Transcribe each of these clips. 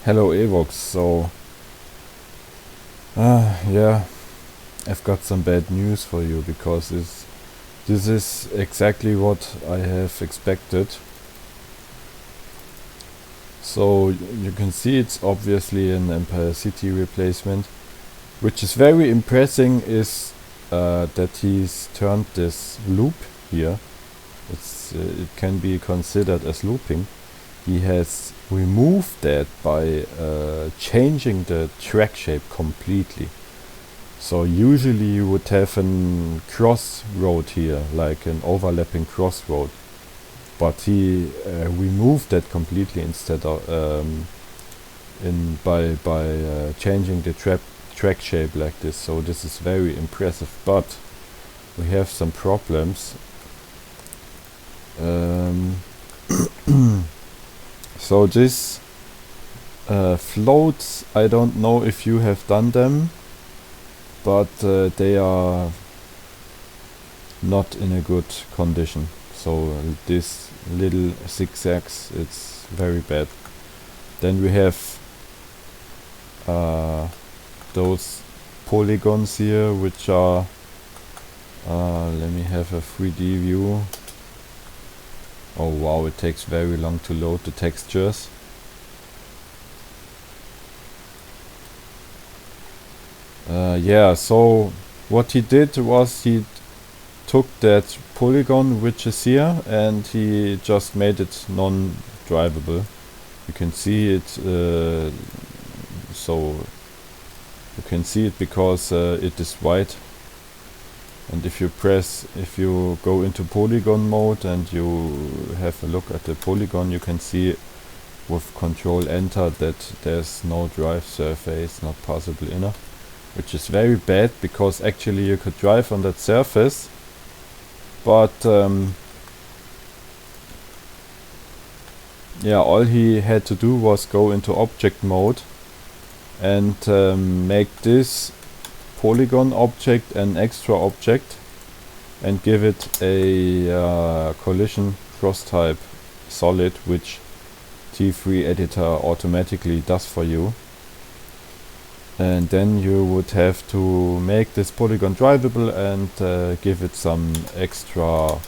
Hello Evox, so yeah, I've got some bad news for you because this is exactly what I have expected. So you can see it's obviously an Empire City replacement. Which is very impressing is that he's turned this loop here. It can be considered as looping. He has removed that by changing the track shape completely. So usually you would have a crossroad here, like an overlapping crossroad, but he removed that completely instead of by changing the track shape like this. So this is very impressive, but we have some problems. So this floats, I don't know if you have done them, but they are not in a good condition. So this little zigzags, it's very bad. Then we have those polygons here, which are let me have a 3D view. Oh wow, it takes very long to load the textures. Yeah, so what he did was he took that polygon which is here and he just made it non-drivable. You can see it, so you can see it because it is white. And if you go into polygon mode and you have a look at the polygon, you can see with Control Enter that there's no drive surface, not possible inner, which is very bad because actually you could drive on that surface, but yeah, all he had to do was go into object mode and make this polygon object an extra object and give it a collision cross type solid, which T3 editor automatically does for you. And then you would have to make this polygon drivable and give it some extra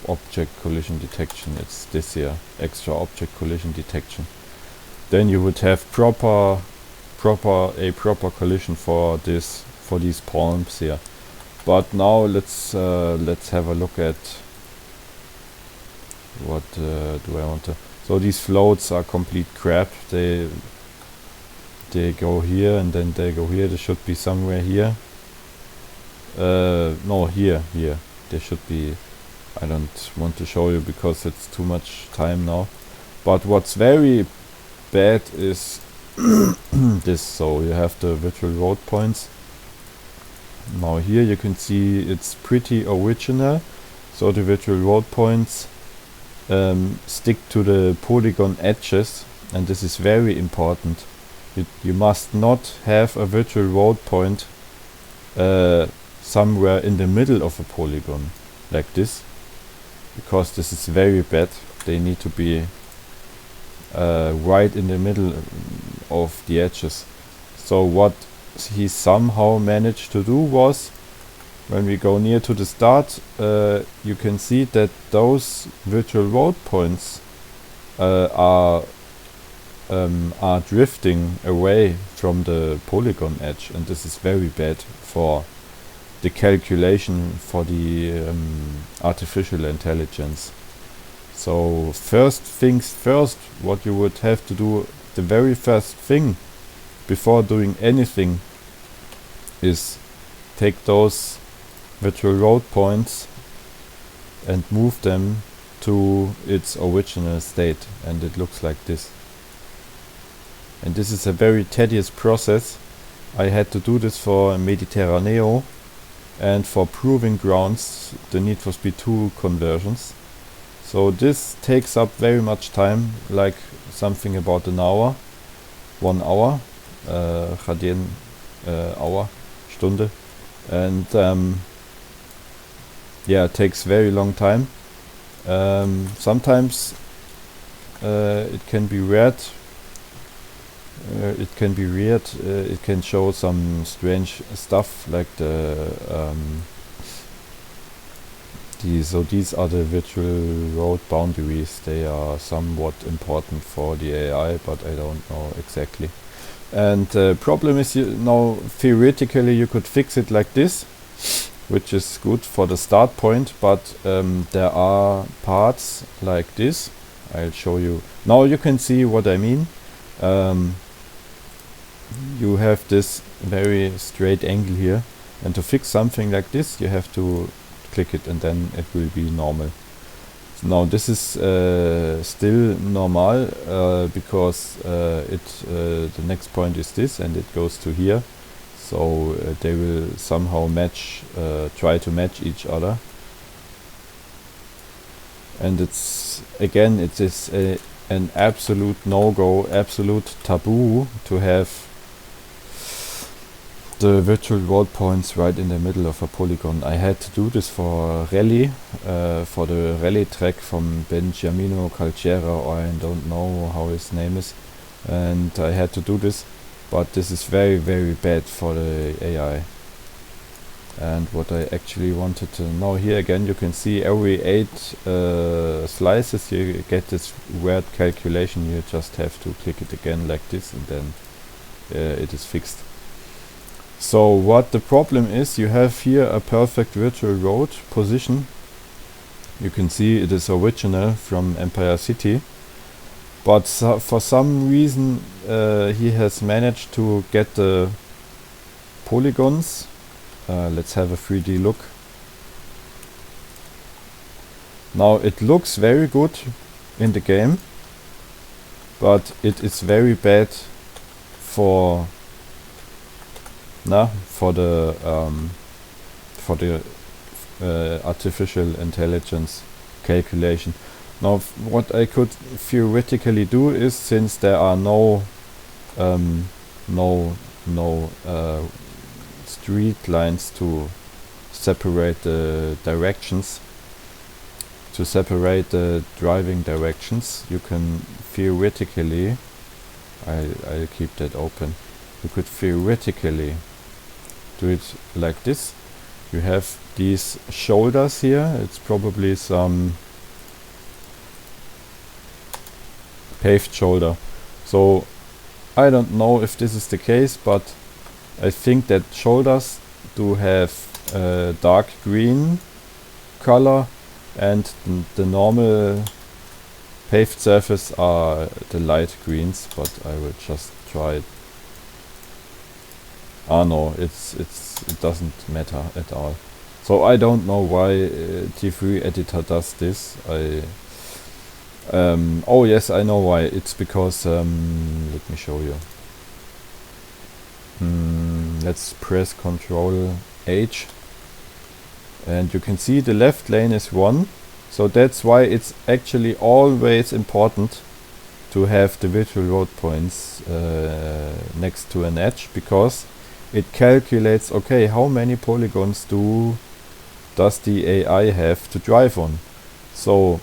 object collision detection. It's this here, extra object collision detection. Then you would have proper collision for these palms here. But now let's have a look at what do I want to. So these floats are complete crap. They go here and then they go here. They should be somewhere here. No, here. They should be. I don't want to show you because it's too much time now. But what's very bad is this. So you have the virtual road points. Now here you can see it's pretty original. So the virtual road points stick to the polygon edges, and this is very important. You must not have a virtual road point somewhere in the middle of a polygon like this, because this is very bad. They need to be right in the middle of the edges. So what he somehow managed to do was, when we go near to the start, you can see that those virtual road points are drifting away from the polygon edge, and this is very bad for the calculation for the artificial intelligence. So first things first, what you would have to do, the very first thing before doing anything, is take those virtual road points and move them to its original state, and it looks like this. And this is a very tedious process. I had to do this for Mediterraneo and for Proving Grounds, the Need for Speed 2 conversions. So this takes up very much time, like something about an hour, 1 hour, hour, Stunde, and yeah, it takes very long time. Sometimes it can be weird. It can show some strange stuff like so these are the virtual road boundaries. They are somewhat important for the AI, but I don't know exactly. And the problem is, now theoretically you could fix it like this, which is good for the start point, but there are parts like this. I'll show you. Now you can see what I mean. You have this very straight angle here, and to fix something like this you have to click it and then it will be normal. So now this is still normal because the next point is this and it goes to here, so they will somehow try to match each other. And it's again, it is an absolute no-go, absolute taboo to have the virtual road points right in the middle of a polygon. I had to do this for rally, for the rally track from Benjamino Calchera, or I don't know how his name is, and I had to do this, but this is very, very bad for the AI. And what I actually wanted to know, here again you can see every 8 slices you get this weird calculation. You just have to click it again like this and then it is fixed. So what the problem is, you have here a perfect virtual road position. You can see it is original from Empire City, but for some reason he has managed to get the polygons. Let's have a 3D look. Now it looks very good in the game, but it is very bad for the artificial intelligence calculation. Now what I could theoretically do is, since there are no street lines to separate the directions, to separate the driving directions, you can theoretically, I'll keep that open, you could theoretically do it like this. You have these shoulders here, it's probably some paved shoulder. So I don't know if this is the case, but I think that shoulders do have dark green color, and the normal paved surface are the light greens, but I will just try it. Ah no, it doesn't matter at all. So I don't know why T3 editor does this. Oh yes, I know why. It's because let me show you. Let's press Ctrl H, and you can see the left lane is 1, so that's why it's actually always important to have the virtual road points next to an edge, because it calculates, okay, how many polygons does the AI have to drive on. So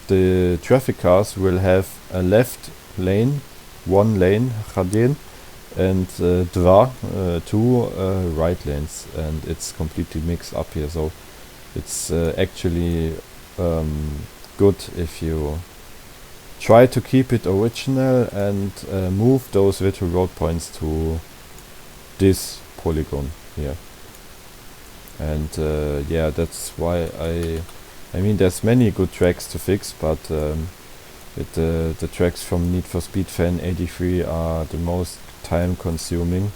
the traffic cars will have a left lane, 1 lane, Radien, and two right lanes, and it's completely mixed up here. So it's actually good if you try to keep it original and move those virtual road points to this polygon here. And yeah, that's why I mean there's many good tracks to fix, but the tracks from Need for Speed Fan83 are the most time consuming.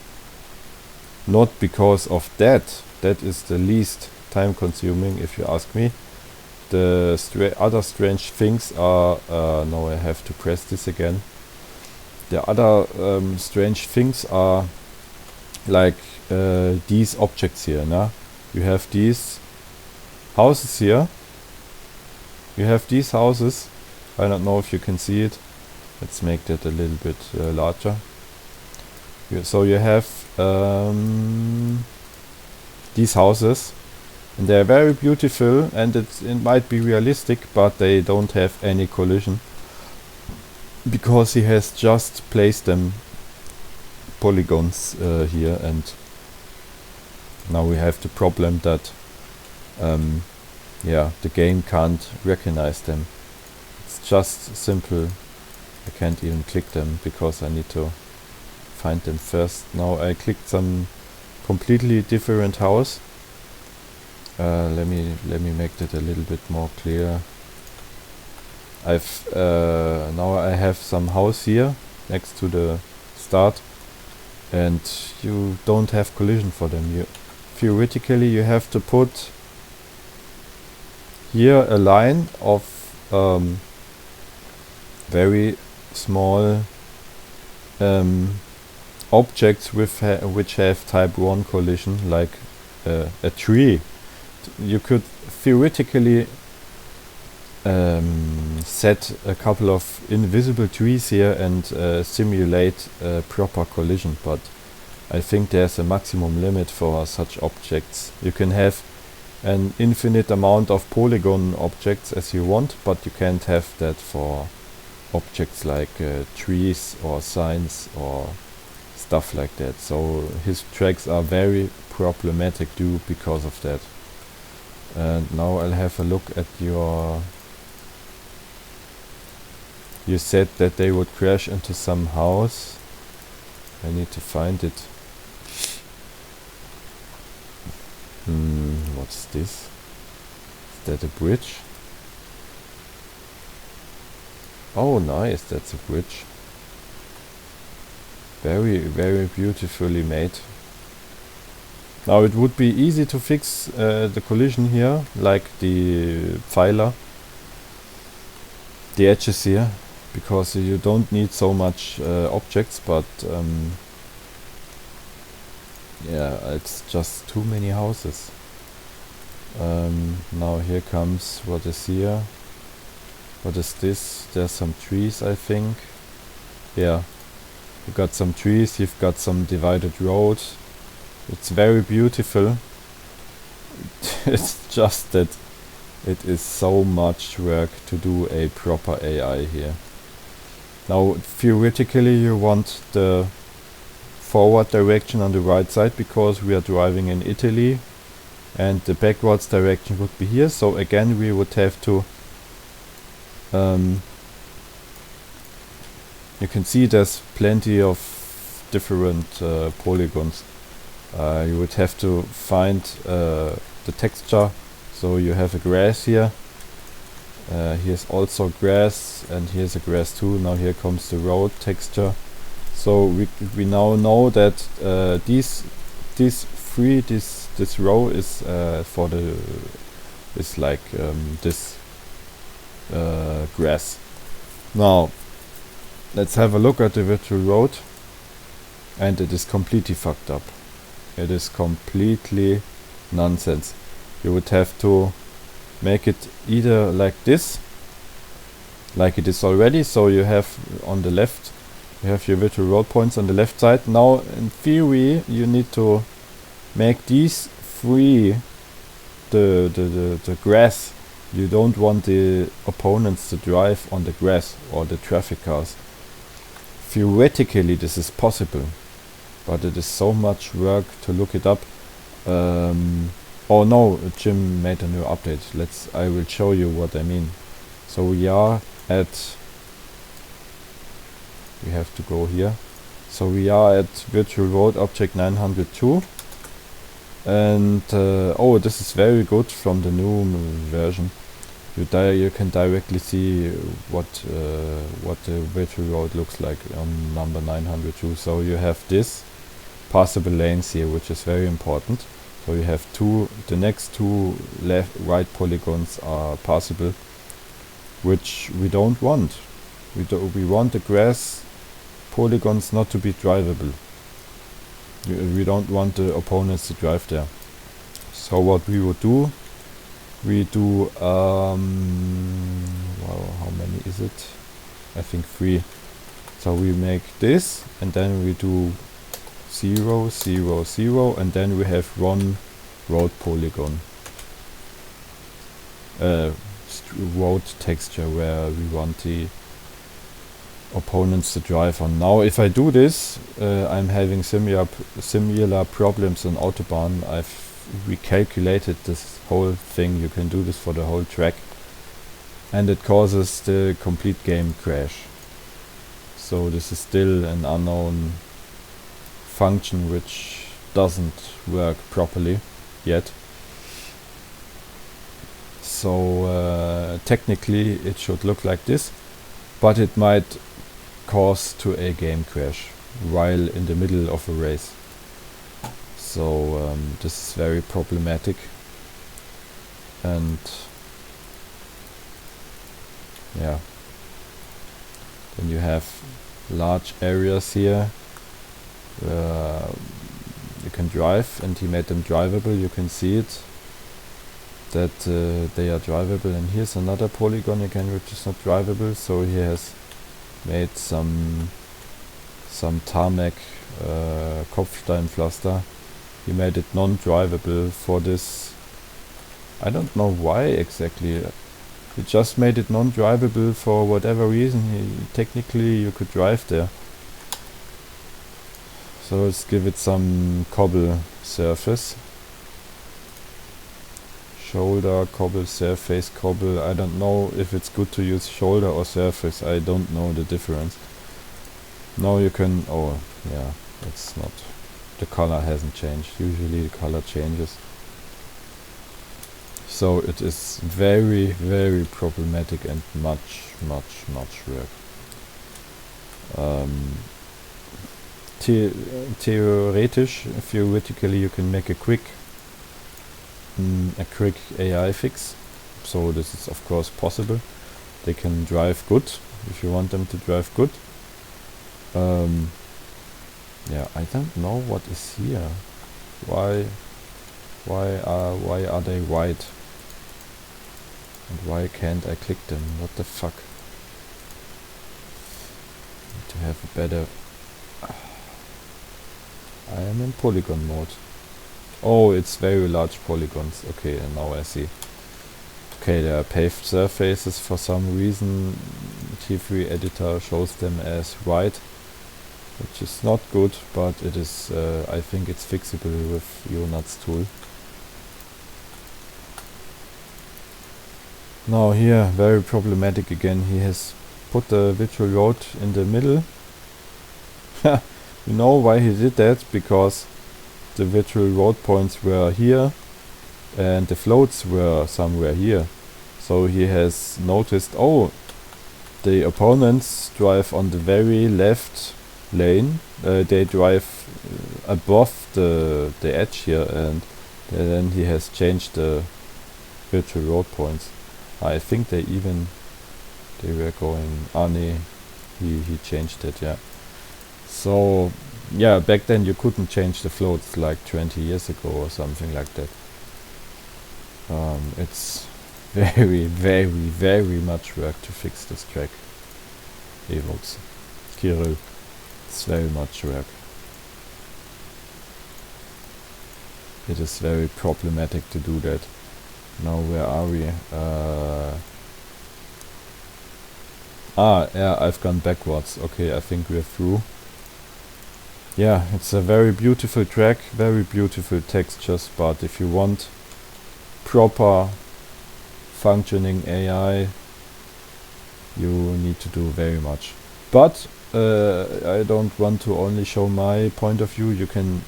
Not because of that is the least time consuming, if you ask me. The other strange things are now I have to press this again. The other strange things are like these objects here. You have these houses here. You have these houses. I don't know if you can see it. Let's make that a little bit larger. So you have these houses, and they are very beautiful, and it might be realistic, but they don't have any collision. because he has just placed them polygons here, and now we have the problem that yeah, the game can't recognize them. It's just simple. I can't even click them because I need to find them first. Now I clicked some completely different house. Let me make that a little bit more clear. I've now I have some house here next to the start, and you don't have collision for them. You theoretically you have to put here a line of very small objects with which have type 1 collision, like a tree. You could theoretically set a couple of invisible trees here and simulate a proper collision, but I think there's a maximum limit for such objects. You can have an infinite amount of polygon objects as you want, but you can't have that for objects like trees or signs or stuff like that. So his tracks are very problematic due because of that. And now I'll have a look at your... You said that they would crash into some house. I need to find it. What's this? Is that a bridge? Oh, nice, that's a bridge. Very, very beautifully made. Now it would be easy to fix the collision here, like the pfeiler, the edges here, because you don't need so much objects, but yeah, it's just too many houses. Now here comes what is here. What is this? There's some trees, I think. Yeah, you got some trees, you've got some divided road. It's very beautiful. It's just that it is so much work to do a proper AI here. Now theoretically you want the forward direction on the right side because we are driving in Italy, and the backwards direction would be here. So again we would have to you can see there's plenty of different polygons. You would have to find the texture. So you have a grass here. Here's also grass, and here's a grass too. Now here comes the road texture. So we now know that this row is for the like this grass. Now let's have a look at the virtual road, and it is completely fucked up. It is completely nonsense. You would have to make it either like this, like it is already. So you have on the left, you have your virtual road points on the left side. Now in theory you need to make these free the grass. You don't want the opponents to drive on the grass or the traffic cars. Theoretically this is possible, but it is so much work to look it up. Oh no, Jim made a new update. I will show you what I mean. So we are at, we have to go here. So we are at virtual road object 902, and oh, this is very good from the new version. You can directly see what the virtual road looks like on number 902. So you have this passable lanes here, which is very important. So you have the next two right polygons are passable, which we don't want. We want the grass polygons not to be drivable. We don't want the opponents to drive there. So what we would do, we do well, how many is it? I think 3. So we make this, and then we do 0, 0, 0, and then we have one road polygon, road texture, where we want the opponents to drive on. Now if I do this, I'm having similar problems on Autobahn. I've recalculated this whole thing. You can do this for the whole track, and it causes the complete game crash. So this is still an unknown function which doesn't work properly yet. So technically it should look like this, but it might cause to a game crash while in the middle of a race. So this is very problematic, and yeah, then you have large areas here where you can drive, and he made them drivable. You can see it, that they are drivable. And here's another polygon again which is not drivable, so he has made some tarmac Kopfsteinpflaster. He made it non-drivable for this. I don't know why exactly. He just made it non-drivable for whatever reason. Technically you could drive there. So let's give it some cobble surface. Shoulder, cobble, surface, cobble. I don't know if it's good to use shoulder or surface. I don't know the difference. Now you can, oh yeah, it's not, the color hasn't changed. Usually the color changes. So it is very, very problematic and much work. Theoretically you can make a quick AI fix. So this is of course possible. They can drive good if you want them to drive good. Yeah, I don't know what is here. Why are they white? And why can't I click them? What the fuck? Need to have a better... I am in polygon mode. Oh, it's very large polygons. Okay, and now I see. Okay, there are paved surfaces for some reason. T3 editor shows them as white, which is not good, but it is, I think it's fixable with Jonat's tool. Now here, very problematic again. He has put the virtual road in the middle. You know why he did that? Because the virtual road points were here and the floats were somewhere here. So he has noticed, oh, the opponents drive on the very left lane. They drive above the edge here, and then he has changed the virtual road points. I think they were going, he changed it, yeah. So yeah, back then you couldn't change the floats like 20 years ago or something like that. It's very much work to fix this track. Evox, Kirill, it's very much work. It is very problematic to do that. Now where are we? Yeah, I've gone backwards. Okay, I think we're through. Yeah, it's a very beautiful track, very beautiful textures, but if you want proper functioning AI, you need to do very much. But I don't want to only show my point of view. You can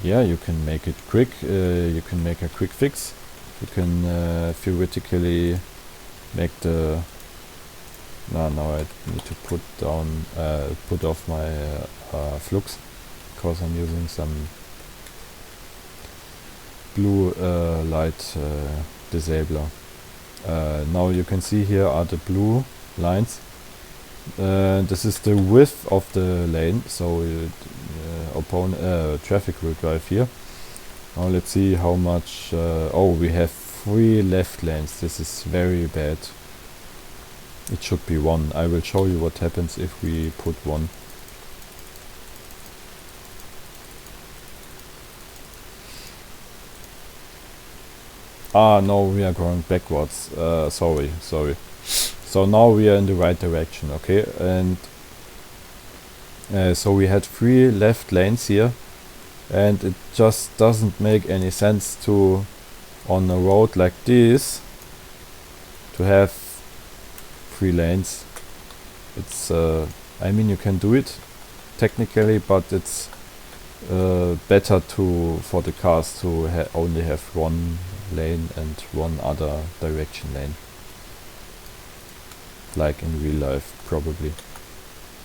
make it quick. You can make a quick fix. You can theoretically make the... Now I need to put off my flux, because I'm using some blue light disabler. Now you can see here are the blue lines. This is the width of the lane, so traffic will drive here. Now let's see how much... oh, we have 3 left lanes. This is very bad. It should be 1. I will show you what happens if we put 1. No, we are going backwards. Sorry. So now we are in the right direction, okay? And so we had 3 left lanes here, and it just doesn't make any sense to, on a road like this, to have 3 lanes. It's I mean, you can do it technically, but it's better for the cars to only have 1 lane and 1 other direction lane, like in real life probably.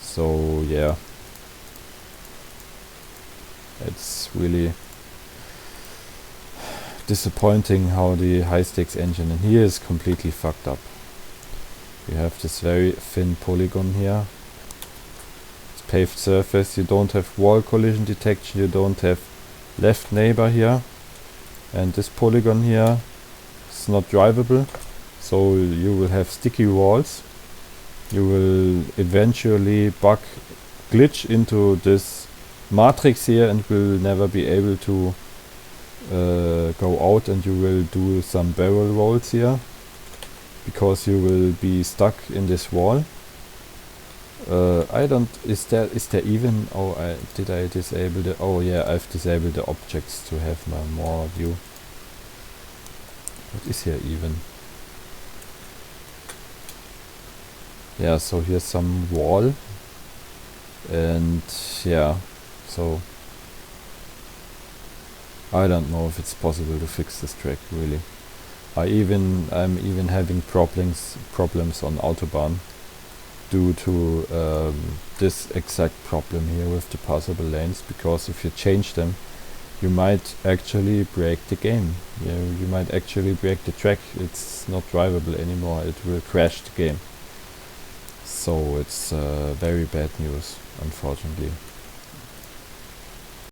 So yeah, it's really disappointing how the high stakes engine in here is completely fucked up. You have this very thin polygon here. It's paved surface, you don't have wall collision detection, you don't have left neighbor here, and this polygon here is not drivable, so you will have sticky walls. You will eventually glitch into this matrix here and will never be able to go out, and you will do some barrel rolls here because you will be stuck in this wall. Is there even, did I disable the, oh yeah, I've disabled the objects to have more view. What is here even? Yeah, so here's some wall, and yeah, so I don't know if it's possible to fix this track really. I'm even having problems on Autobahn due to this exact problem here with the passable lanes, because if you change them, you might actually break the game. Yeah, you might actually break the track. It's not drivable anymore. It will crash the game. So it's very bad news, unfortunately.